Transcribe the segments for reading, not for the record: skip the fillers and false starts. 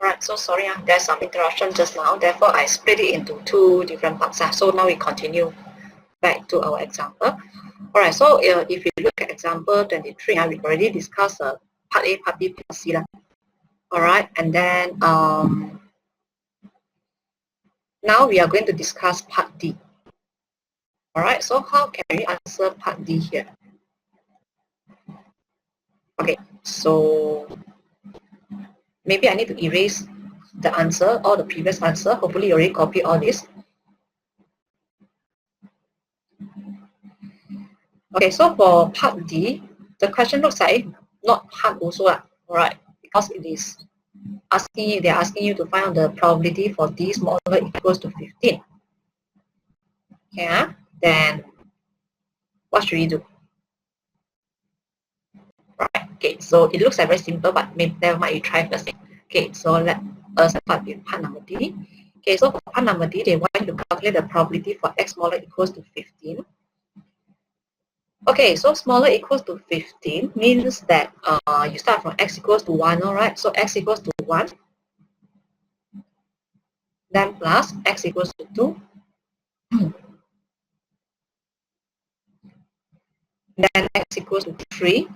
Right, so sorry, there's some interruption just now. Therefore, I split it into two different parts. So now we continue back to our example. All right, so if you look at example 23, we've already discussed part A, part B, part C. All right, and then now we are going to discuss part D. All right, so how can we answer part D here? Okay, so maybe I need to erase the answer or the previous answer. Hopefully you already copied all this. Okay, so for part D, the question looks like not hard also, all right, because it is asking you, they're asking you to find out the probability for D smaller equals to 15. Yeah, then what should you do? Right, okay, so it looks like very simple, but maybe never mind, you try first. Okay, so let us start with part number D. Okay, so for part number D, they want you to calculate the probability for x smaller equals to 15. Okay, so smaller equals to 15 means that you start from x equals to 1, all right? So x equals to 1, then plus x equals to 2, then x equals to 3,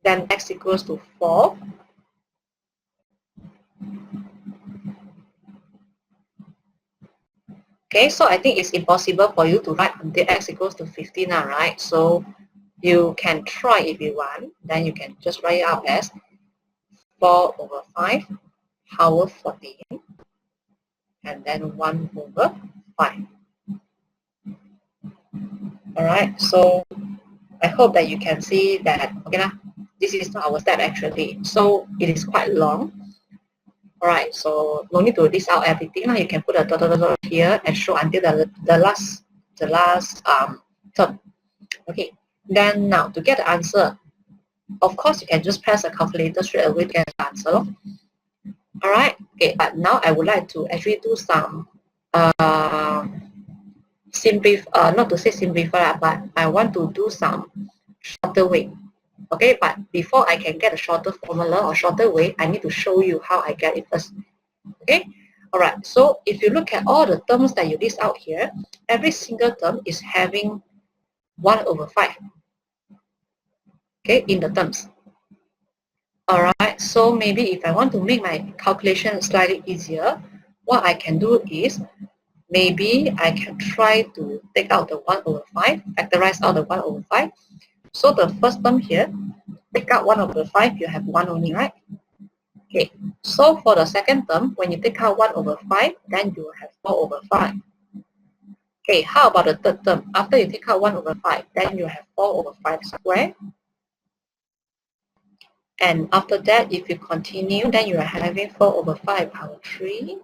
then x equals to 4, okay, so I think it's impossible for you to write until x equals to 15, right? So you can try if you want, then you can just write it out as 4 over 5 power 14, and then 1 over 5. All right, so I hope that you can see that, okay, this is not our step actually, so it is quite long. All right, so no need to list out everything. You can put a dot here and show until the last term. Okay, then now to get the answer, of course you can just press a calculator straight away to get the answer. All right, okay, but now I would like to actually do some not to say simplify, but I want to do some shorter way. Okay, but before I can get a shorter formula or shorter way, I need to show you how I get it first. Okay, all right, so if you look at all the terms that you list out here, every single term is having 1 over 5, okay, in the terms. All right, so maybe if I want to make my calculation slightly easier, what I can do is maybe I can try to take out the 1 over 5, factorize out the 1 over 5. So the first term here, take out 1 over 5, you have 1 only, right? Okay, so for the second term, when you take out 1 over 5, then you will have 4 over 5. Okay, how about the third term? After you take out 1 over 5, then you have 4 over 5 squared. And after that, if you continue, then you are having 4 over 5 power 3.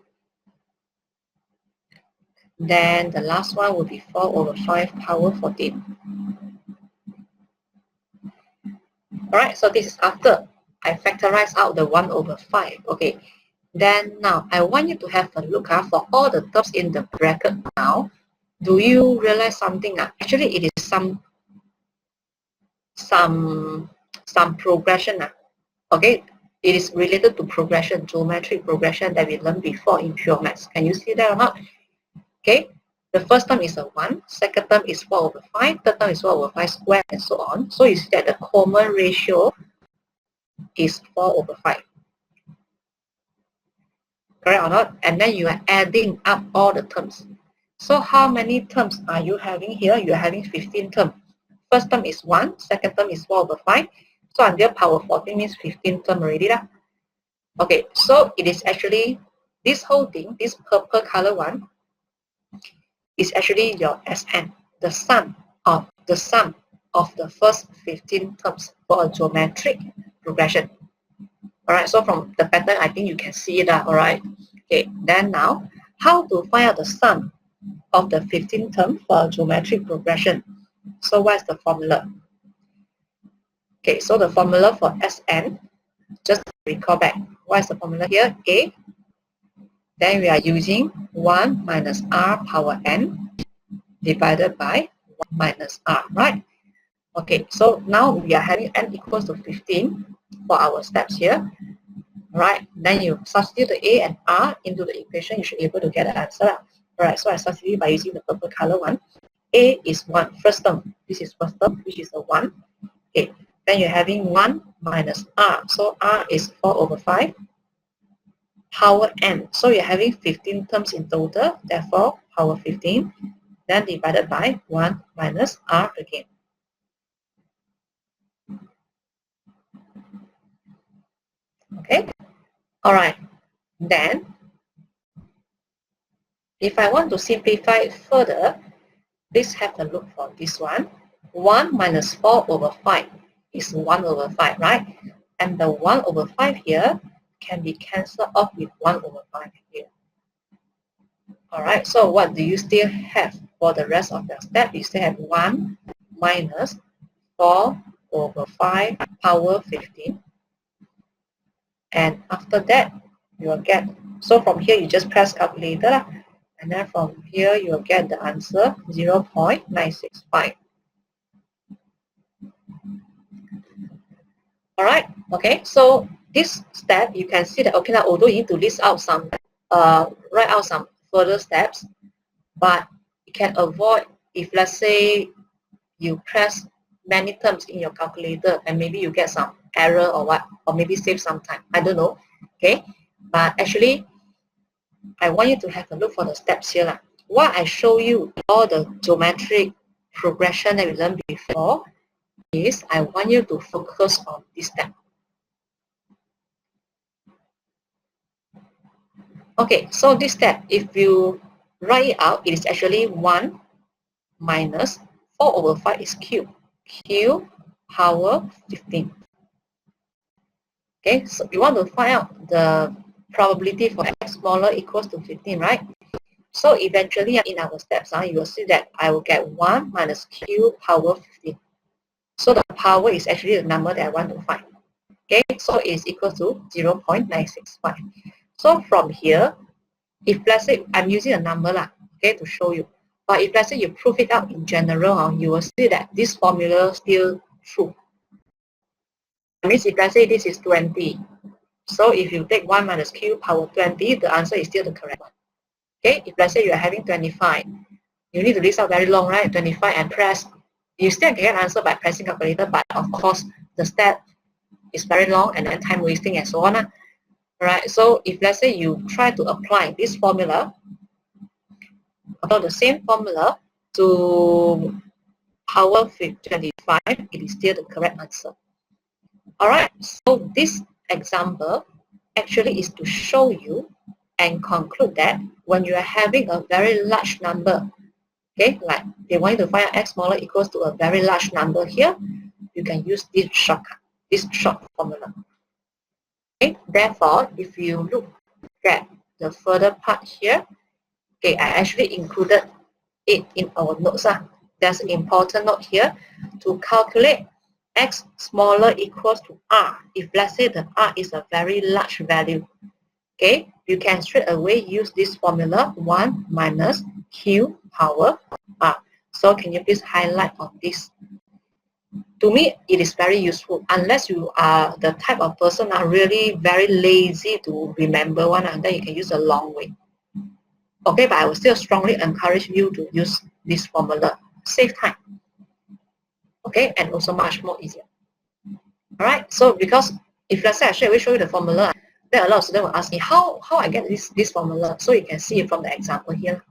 Then the last one will be 4 over 5 power 14. Alright, so this is after I factorize out the 1 over 5. Okay, then now I want you to have a look for all the terms in the bracket now. Do you realize something? Actually, it is some progression. Okay, it is related to progression, geometric progression that we learned before in pure maths. Can you see that or not? Okay, the first term is a 1, second term is 4 over 5, third term is 4 over 5 squared, and so on. So you see that the common ratio is 4 over 5. Correct or not? And then you are adding up all the terms. So how many terms are you having here? You are having 15 terms. First term is 1, second term is 4 over 5. So until power 14 means 15 term already. Okay, so it is actually this whole thing, this purple color one, is actually your Sn, the sum of the first 15 terms for a geometric progression. Alright, so from the pattern, I think you can see that, alright. Okay, then now, how to find out the sum of the 15 term for a geometric progression? So what's the formula? Okay, so the formula for Sn, just recall back. What is the formula here? A. Then we are using 1 minus r power n divided by 1 minus r, right? Okay, so now we are having n equals to 15 for our steps here. Right, then you substitute the a and r into the equation, you should be able to get the answer. Alright, so I substitute by using the purple color one. A is 1, first term. This is first term, which is a 1. Okay, then you're having 1 minus r. So r is 4 over 5. Power n. So you're having 15 terms in total, therefore power 15. Then divided by 1 minus r again. Okay, alright. Then, if I want to simplify it further, please have a look for this one. 1 minus 4 over 5 is 1 over 5, right? And the 1 over 5 here can be cancelled off with 1 over 5 here. Alright, so what do you still have for the rest of the step? You still have 1 minus 4 over 5 power 15. And after that, you will get, so from here you just press calculator. And then from here you will get the answer 0.965. Alright, okay, so this step you can see that, okay, now although you need to list out some, write out some further steps, but you can avoid if, let's say, you press many terms in your calculator and maybe you get some error or what, or maybe save some time, I don't know, okay, but actually I want you to have a look for the steps here. What I show you, all the geometric progression that we learned before, is I want you to focus on this step. Okay, so this step, if you write it out, it is actually 1 minus 4 over 5 is cube. Cube power 15. Okay, so you want to find out the probability for x smaller equals to 15, right? So eventually in our steps, you will see that I will get 1 minus cube power 15. So the power is actually the number that I want to find. Okay, so it's equal to 0.965. So from here, if let's say I'm using a number, okay, to show you. But if let's say you prove it out in general, you will see that this formula is still true. That means if let's say this is 20, so if you take 1 minus q power 20, the answer is still the correct one. Okay, if let's say you are having 25, you need to list out very long, right? 25 and press. You still can get an answer by pressing calculator, but of course the step is very long and then time wasting and so on. Right? So if let's say you try to apply this formula, about the same formula to power 25, it is still the correct answer. Alright, so this example actually is to show you and conclude that when you are having a very large number, okay, like they want you to find out x smaller equals to a very large number here, you can use this shortcut, this short formula. Okay, therefore, if you look at the further part here, okay, I actually included it in our notes. There's an important note here to calculate x smaller equals to r. If let's say the r is a very large value, okay, you can straight away use this formula 1 minus q power r. So can you please highlight on this? To me, it is very useful unless you are the type of person are really very lazy to remember one, and then you can use a long way. Okay, but I will still strongly encourage you to use this formula. Save time. Okay, and also much more easier. Alright, so because if let's say I straight away show you the formula, then a lot of students will ask me how I get this formula. So you can see it from the example here.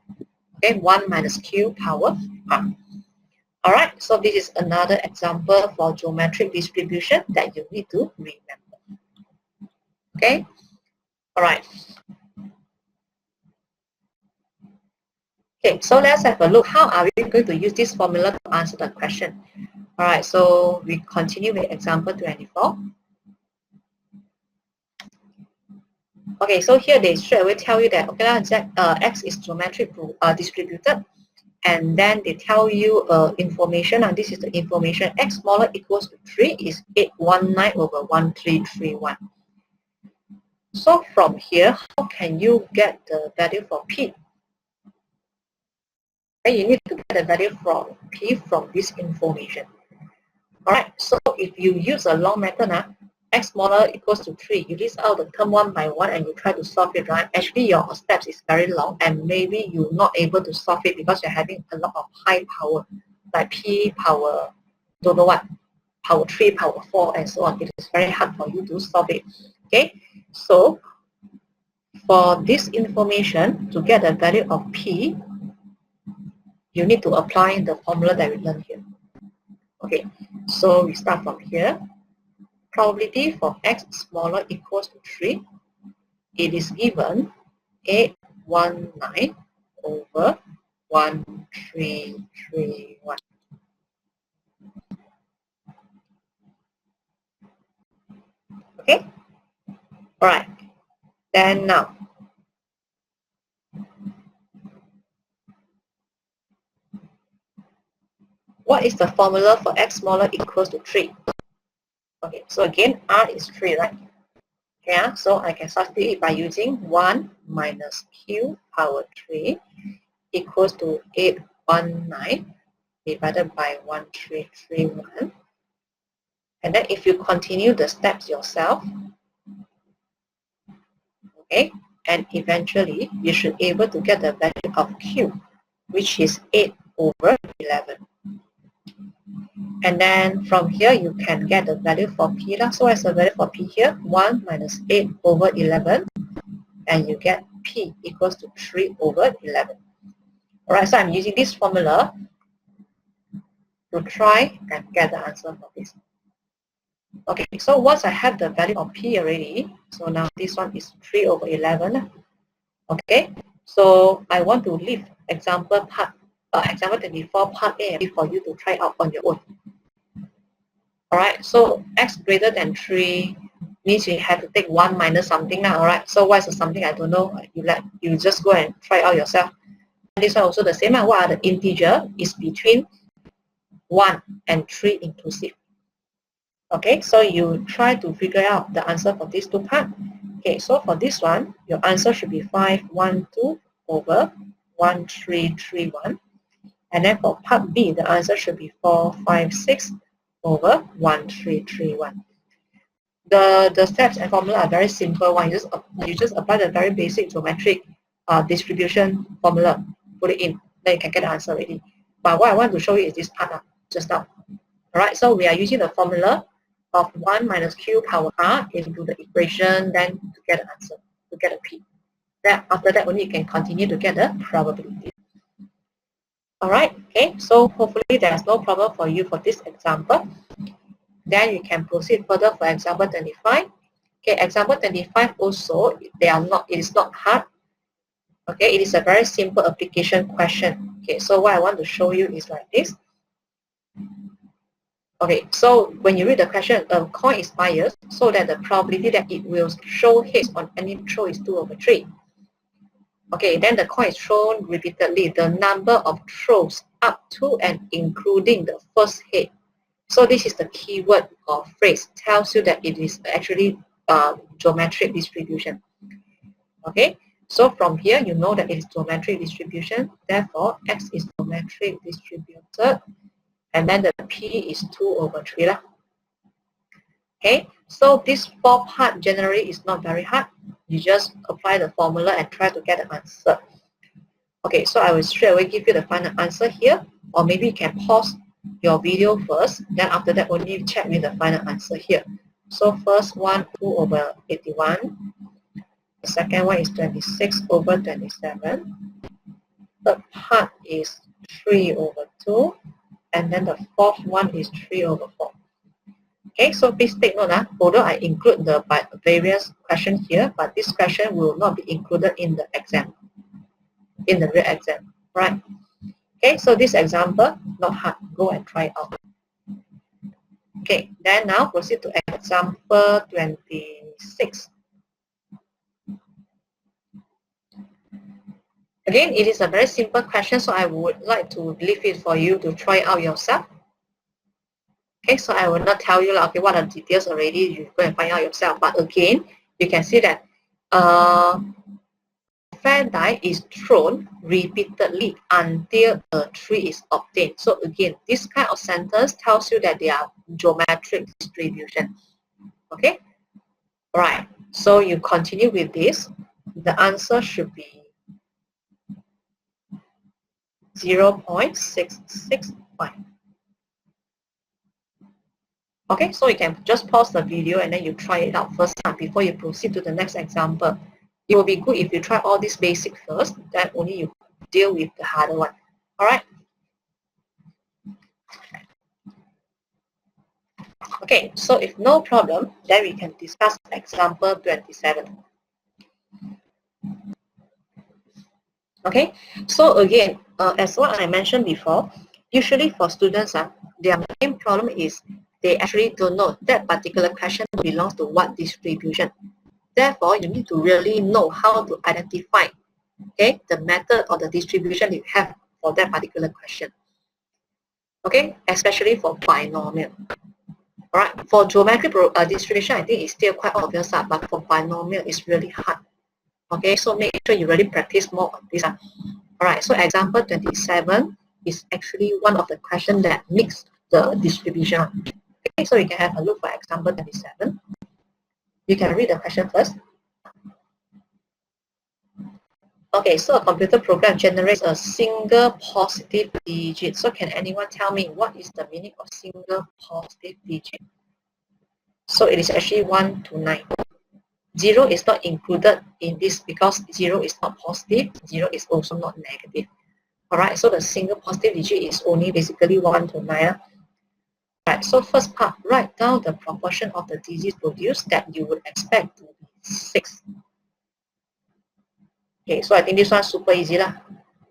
Okay, 1 minus q power r. Alright, so this is another example for geometric distribution that you need to remember. Okay, alright. Okay, so let's have a look. How are we going to use this formula to answer the question? Alright, so we continue with example 24. Okay, so here they straight away tell you that, okay, x is geometric distributed. And then they tell you information, and this is the information, x smaller equals to 3 is 819 over 1331. So from here, how can you get the value for p? And you need to get the value from p from this information. Alright, so if you use a long method, x smaller equals to 3, you list out the term one by one and you try to solve it, right? Actually, your steps is very long and maybe you're not able to solve it because you're having a lot of high power, like p power, don't know what, power 3, power 4, and so on. It is very hard for you to solve it. Okay, so for this information, to get the value of p, you need to apply the formula that we learned here. Okay, so we start from here. Probability for x smaller equals to 3. It is given 819 over 1331. Okay? Alright. Then now, what is the formula for x smaller equals to 3? Okay, so again, r is 3, right? Yeah, so I can substitute it by using 1 minus q power 3 equals to 819 divided by 1331. And then if you continue the steps yourself, okay, and eventually you should be able to get the value of q, which is 8 over 11. And then from here you can get the value for p. So as the value for p here, 1 minus 8 over 11, and you get p equals to 3 over 11. Alright, so I'm using this formula to try and get the answer for this. Okay, so once I have the value of p already, so now this one is 3 over 11. Okay, so I want to leave example 24 part A and B for you to try out on your own. Alright, so x greater than 3 means you have to take 1 minus something now. Alright, so what is the something I don't know? You just go and try out yourself. And this one also the same. What are the integer is between 1 and 3 inclusive. Okay, so you try to figure out the answer for these two parts. Okay, so for this one, your answer should be 512 over 1331. And then for part B, the answer should be 456 over 1331. The steps and formula are very simple one. You just apply the very basic geometric distribution formula, put it in, then you can get the answer already. But what I want to show you is this part just now. Alright, so we are using the formula of 1 minus q power r into the equation, then to get the answer, to get a p. Then after that only you can continue to get the probability. Alright, okay, so hopefully there's no problem for you for this example. Then you can proceed further for example 25. Okay, example 25 also, it is not hard. Okay, it is a very simple application question. Okay, so what I want to show you is like this. Okay, so when you read the question, a coin is biased so that the probability that it will show heads on any throw is 2 over 3. Okay, then the coin is thrown repeatedly. The number of throws up to and including the first head. So this is the keyword or phrase, tells you that it is actually geometric distribution. Okay, so from here you know that it is geometric distribution. Therefore, x is geometric distributed. And then the p is 2 over 3. Okay, so this 4 part generally is not very hard. You just apply the formula and try to get the answer. Okay, so I will straight away give you the final answer here, or maybe you can pause your video first, then after that only check with the final answer here. So first one, 2 over 81. The second one is 26 over 27. Third part is 3 over 2. And then the fourth one is 3 over 4. Okay, so please take note, although I include the various questions here, but this question will not be included in the exam, in the real exam, right? Okay, so this example, not hard, go and try out. Okay, then now proceed to example 26. Again, it is a very simple question, so I would like to leave it for you to try out yourself. Okay, so I will not tell you okay, what are the details already, you go and find out yourself. But again, you can see that fair die is thrown repeatedly until a tree is obtained. So again, this kind of sentence tells you that they are geometric distribution. Okay? Alright, so you continue with this. The answer should be 0.665. Okay, so you can just pause the video and then you try it out first time before you proceed to the next example. It will be good if you try all these basics first, then only you deal with the harder one. Alright? Okay, so if no problem, then we can discuss example 27. Okay, so again, as what I mentioned before, usually for students, their main problem is they actually don't know that particular question belongs to what distribution. Therefore, you need to really know how to identify, okay, the method or the distribution you have for that particular question. Okay, especially for binomial. Alright, for geometric distribution, I think it's still quite obvious, but for binomial, it's really hard. Okay, so make sure you really practice more on this. Alright, so example 27 is actually one of the questions that makes the distribution. Okay, so you can have a look for example 27. You can read the question first. Okay, so a computer program generates a single positive digit. So can anyone tell me what is the meaning of single positive digit? So it is actually 1 to 9. 0 is not included in this because 0 is not positive, 0 is also not negative. Alright, so the single positive digit is only basically 1 to 9. Alright, so first part, write down the proportion of the digits produced that you would expect to be 6. Okay, so I think this one's super easy lah.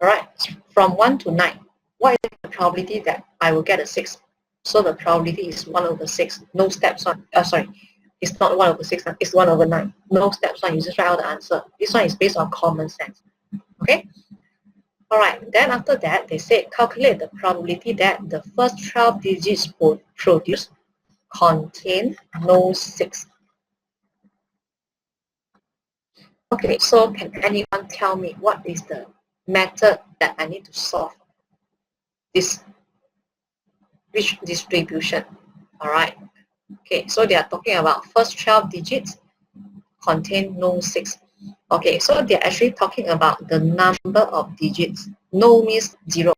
Alright, from 1 to 9, what is the probability that I will get a 6? So the probability is 1 over 6. No steps on, sorry, it's not 1 over 6, it's 1 over 9. No steps on, you just write out the answer. This one is based on common sense. Okay? Alright, then after that, they say calculate the probability that the first 12 digits produced contain no 6. Okay, so can anyone tell me what is the method that I need to solve this, which distribution? Alright, okay, so they are talking about first 12 digits contain no 6. Okay, so they're actually talking about the number of digits. No means 0.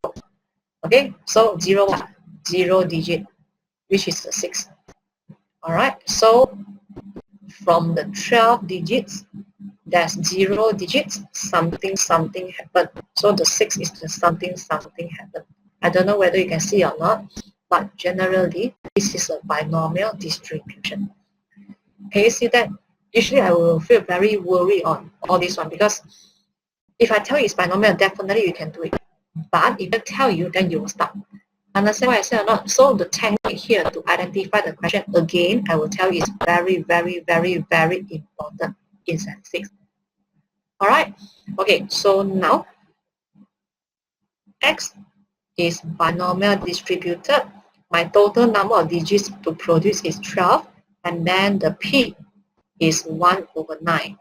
Okay, so 0 digit, which is the 6. Alright, so from the 12 digits, there's 0 digits, something happened. So the 6 is the something happened. I don't know whether you can see or not, but generally, this is a binomial distribution. Can you see that? Usually I will feel very worried on all this one because if I tell you it's binomial, definitely you can do it. But if I tell you, then you will stop. Understand what I said or not? So the technique here to identify the question, again, I will tell you is very, very, very, very important in statistics. Alright? Okay, so now X is binomial distributed. My total number of digits to produce is 12, and then the P is 1 over 9.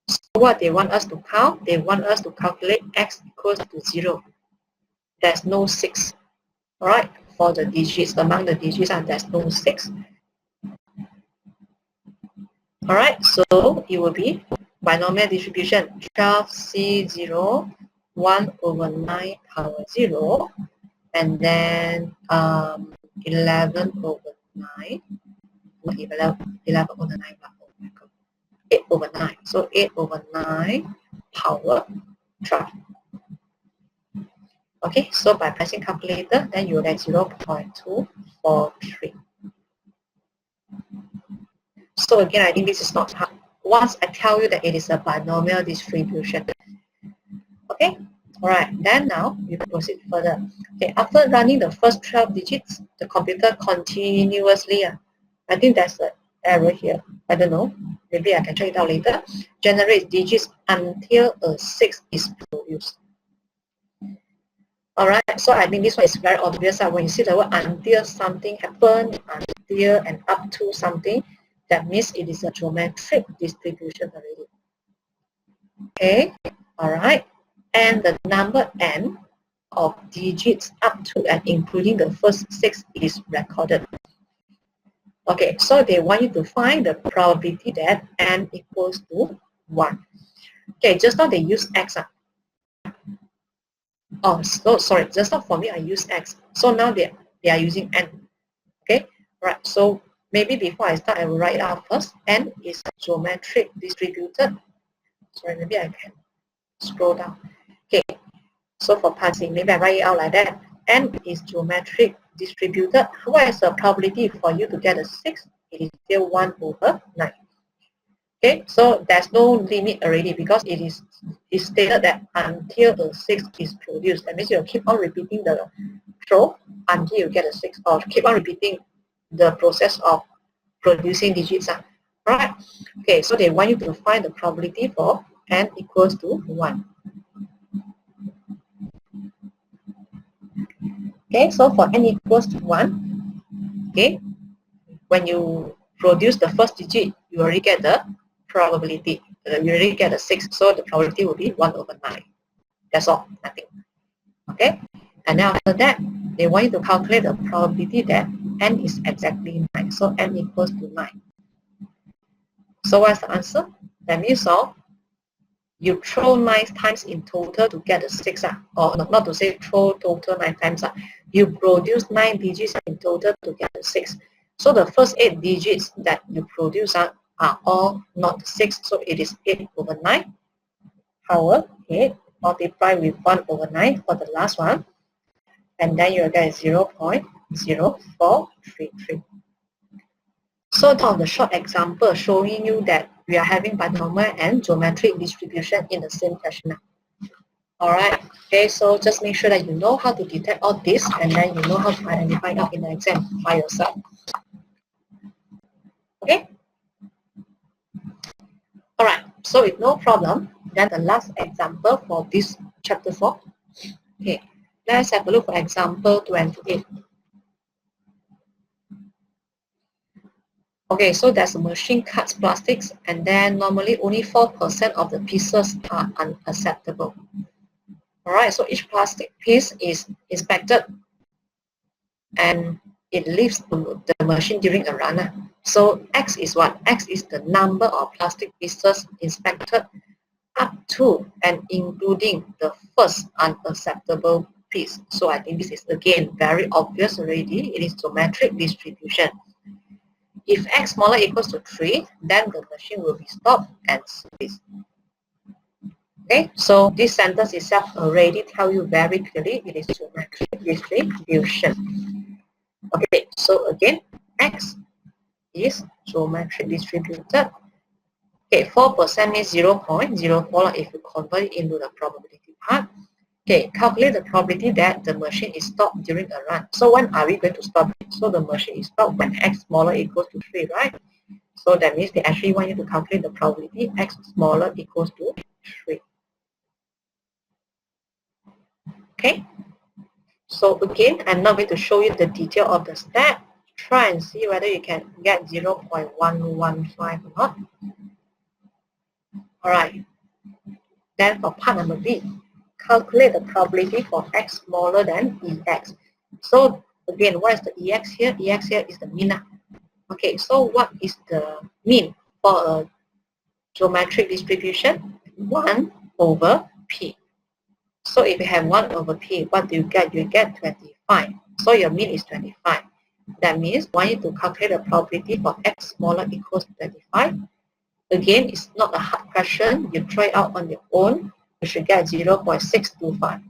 So what they want us to count, they want us to calculate X equals to 0. There's no 6. Alright, for the digits, among the digits, and there's no 6. Alright, so it will be binomial distribution 12C0, 1 over 9 power 0, and then 11 over 9, 11 over 9, oh my God, 8 over 9. So 8 over 9 power 12. Okay, so by pressing calculator, then you will get 0.243. So again, I think this is not hard. Once I tell you that it is a binomial distribution. Okay, alright, then now you proceed further. Okay, after running the first 12 digits, the computer continuously, I think there's an error here. I don't know. Maybe I can check it out later. Generates digits until a 6 is produced. Alright, so I think this one is very obvious. When you see the word until something happened, until and up to something, that means it is a geometric distribution already. Okay, All right, and the number n of digits up to and including the first 6 is recorded. Okay, so they want you to find the probability that n equals to 1. Okay, just now they use x. Oh, so sorry, just now for me I use x. So now they are using n. Okay, right. So maybe before I start, I will write out first. N is geometric distributed. Sorry, maybe I can scroll down. Okay, so for passing, maybe I write it out like that. N is geometric distributed. What is the probability for you to get a 6? It is still 1 over 9. Okay, so there's no limit already because it is stated that until a 6 is produced. That means you'll keep on repeating the flow until you get a 6, or keep on repeating the process of producing digits. Right? Okay, so they want you to find the probability for n equals to 1. Okay, so for n equals to 1, okay, when you produce the first digit, you already get the probability. You already get a 6, so the probability will be 1 over 9. That's all, nothing. Okay, and then after that, they want you to calculate the probability that n is exactly 9. So n equals to 9. So what's the answer? That means you throw 9 times in total to get a 6. Or not to say throw total 9 times. You produce 9 digits in total to get a 6. So the first 8 digits that you produce are all not 6. So it is 8 over 9. However, 8 multiplied with 1 over 9 for the last one. And then you get 0.0433. So now the short example showing you that we are having binomial and geometric distribution in the same question. Alright, okay, so just make sure that you know how to detect all this and then you know how to identify out in the exam by yourself. Okay? Alright, so with no problem, then the last example for this chapter 4. Okay, let's have a look for example 28. Okay, so there's a machine cuts plastics and then normally only 4% of the pieces are unacceptable. Alright, so each plastic piece is inspected and it leaves the machine during a run. So X is what? X is the number of plastic pieces inspected up to and including the first unacceptable piece. So I think this is again very obvious already. It is geometric distribution. If x smaller equals to 3, then the machine will be stopped and ceased. Okay, so this sentence itself already tell you very clearly it is geometric distribution. Okay, so again, x is geometric distributed. Okay, 4% means 0.04 if you convert it into the probability part. Okay, calculate the probability that the machine is stopped during a run. So when are we going to stop it? So the machine is stopped when x smaller equals to 3, right? So that means they actually want you to calculate the probability x smaller equals to 3. Okay? So again, I'm not going to show you the detail of the step. Try and see whether you can get 0.115 or not. Alright. Then for part number B, calculate the probability for x smaller than ex. So again, what is the ex here? Ex here is the mean. Okay, so what is the mean for a geometric distribution? 1 over p. So if you have 1 over p, what do you get? You get 25. So your mean is 25. That means I want you to calculate the probability for x smaller equals to 25. Again, it's not a hard question. You try it out on your own. You should get 0.625.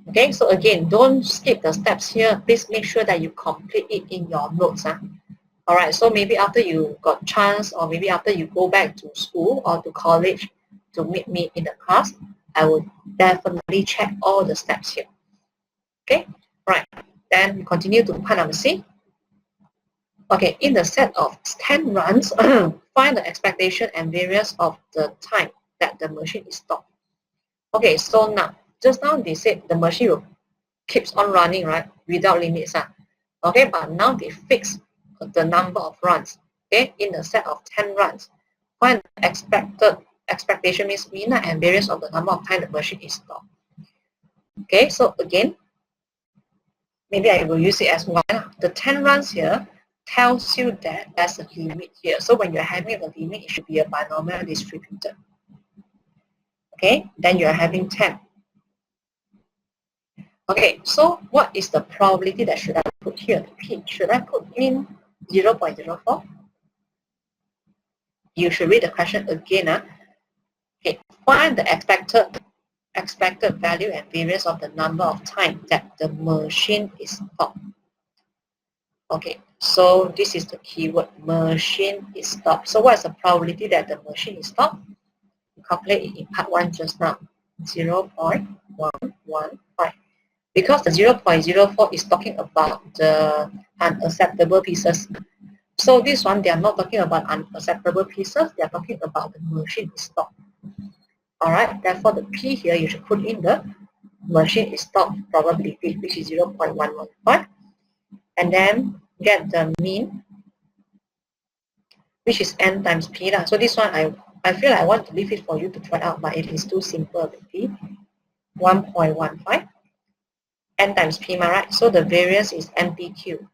Okay, so again, don't skip the steps here. Please make sure that you complete it in your notes. Alright, so maybe after you got chance or maybe after you go back to school or to college to meet me in the class, I will definitely check all the steps here. Okay, right. Then we continue to part number C. Okay, in the set of 10 runs, find the expectation and variance of the time that the machine is stopped. Okay, so now, just now they said the machine will keeps on running, right, without limits. Okay, but now they fix the number of runs. Okay, in the set of 10 runs, find the expected expectation means mean and variance of the number of times the machine is stopped. Okay, so again, maybe I will use it as one. The 10 runs here tells you that there's a limit here. So when you're having a limit, it should be a binomial distributed. Okay, then you're having 10. Okay, so what is the probability that should I put here? P. Should I put in 0.04? You should read the question again. Okay, find the expected value and variance of the number of times that the machine is stopped. Okay, so this is the keyword, machine is stopped. So what is the probability that the machine is stopped? We calculate it in part 1 just now, 0.115. Because the 0.04 is talking about the unacceptable pieces. So this one, they are not talking about unacceptable pieces, they are talking about the machine is stopped. Alright, therefore the P here, you should put in the machine is stopped probability, which is 0.115. And then get the mean, which is n times P. So this one, I feel I want to leave it for you to try out, but it is too simple. P 1.15. N times P, right? So the variance is NPQ.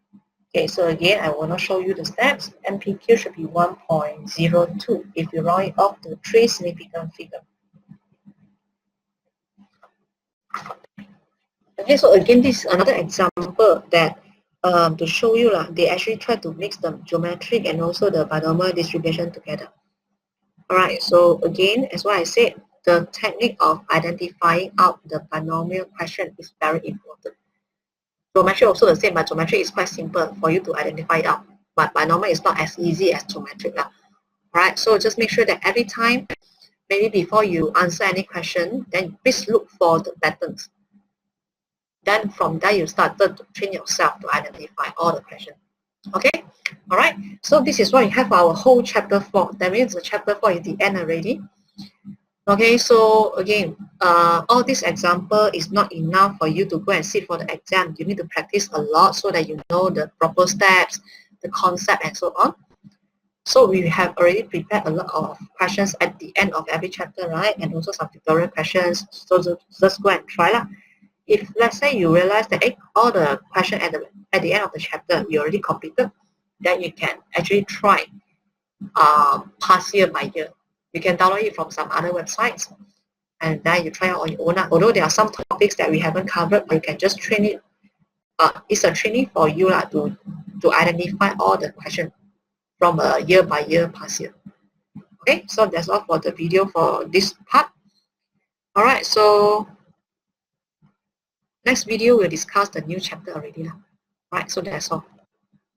Okay, so again, I want to show you the steps. NPQ should be 1.02 if you round it off to 3 significant figure. Okay, so again, this is another example that to show you they actually try to mix the geometric and also the binomial distribution together. Alright, so again, as what I said, the technique of identifying out the binomial question is very important. Geometry also the same, but geometry is quite simple for you to identify it out. But binomial is not as easy as geometric. Alright, so just make sure that every time, maybe before you answer any question, then please look for the patterns. Then from there, you started to train yourself to identify all the questions. Okay? Alright, so this is what we have our whole chapter 4. That means the chapter 4 is the end already. Okay, so again, all this example is not enough for you to go and sit for the exam. You need to practice a lot so that you know the proper steps, the concept, and so on. So we have already prepared a lot of questions at the end of every chapter, right? And also some tutorial questions. So just go and try. If let's say you realize that all the questions at the end of the chapter you already completed, then you can actually try past year by year. You can download it from some other websites and then you try it on your own. Although there are some topics that we haven't covered, but you can just train it. It's a training for you to identify all the questions from a year by year past year. Okay, so that's all for the video for this part. Alright, so next video we'll discuss the new chapter already. Right, so that's all.